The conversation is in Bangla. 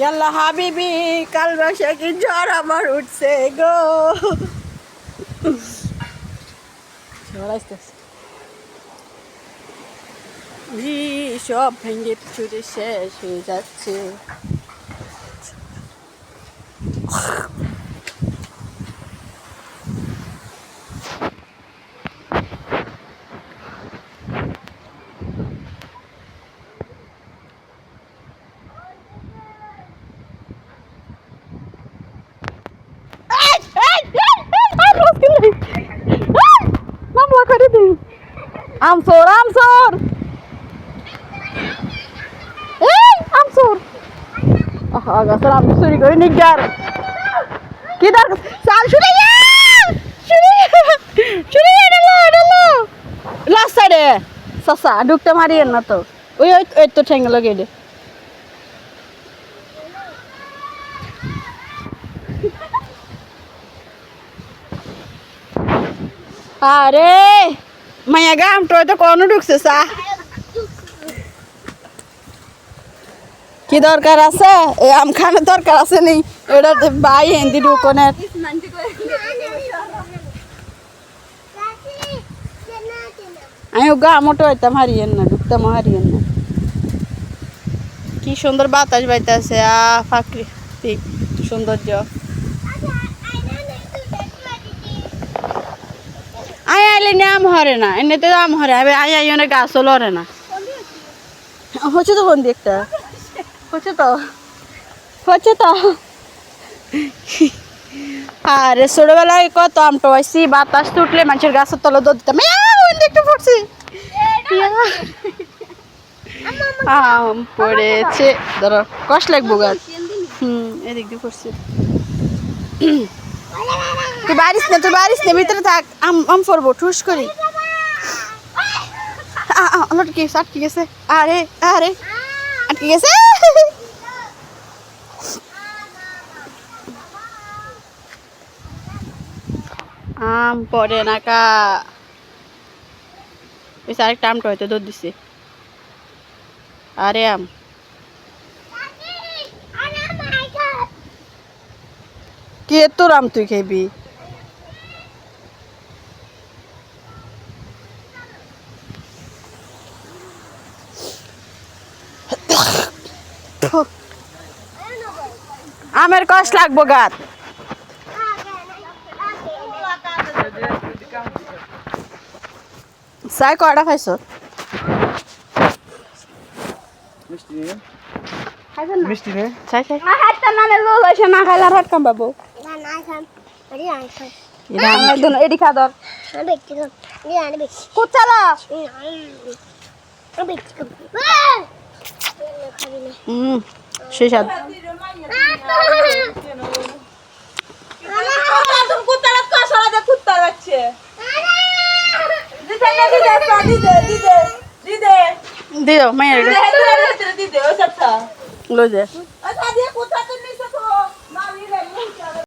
ইয়াল্লা হাবিবি কাল বৈশাখী ঝড় আমার উঠছে গো। সব ভেঙে চুরে শেষ হয়ে যাচ্ছে। আমসোর আমসোর এই আমসোর গাছের আম চুরি করে নিগার কি দরকার চাল শুনে লাস্ট সাইডে সসা ঢুকতে মারিয়েন না তো ওই ওই ওই তো ঠেঙ্গে লগে দে আরে মায়া গাম তো কোনো ঢুকছে সা কি দরকার আছে এই আম খানের দরকার আছে নি এটা ভাই হিন্দি ঢুকনের আমি গা মোটো হইতাম হারিয়েন না ঢুকতাম হারিয়েন না। কি সুন্দর বাতাস বাইতেছে প্রাকৃতিক সৌন্দর্য। আই আইলে নি আম হরে না এমনিতে আম হরে আই আই অনেক গাছও লড়ে না হচ্ছে তো কোন দিকটা হচ্ছে তো আরে ছোটবেলায় কত আম টোয়াইছি বাতাস উঠলে মানুষের গাছের তলে দৌড় দিতাম একটু পড়ছি আম পড়েছে ধরো কষ্ট লাগবো গাছ এদিক দিয়ে পড়ছে তুই বারিস না ভিতরে থাক আম পড়বো ঠুস করি আটকে গেছে আরে আটকে গেছে আম পড়ে না কা আরেকটা আমটা হয়তো দুধ দিছে আরে আম কে তোর আম তুই খাইবি আমের কষ্ট লাগবো গাছ চাই কয়টা খাইছ মিষ্টি নে চাই না খাইলে আর হাট কাম পাবো এডি খাদর কুচালা সেই সাথে দিও মায়ের লো যে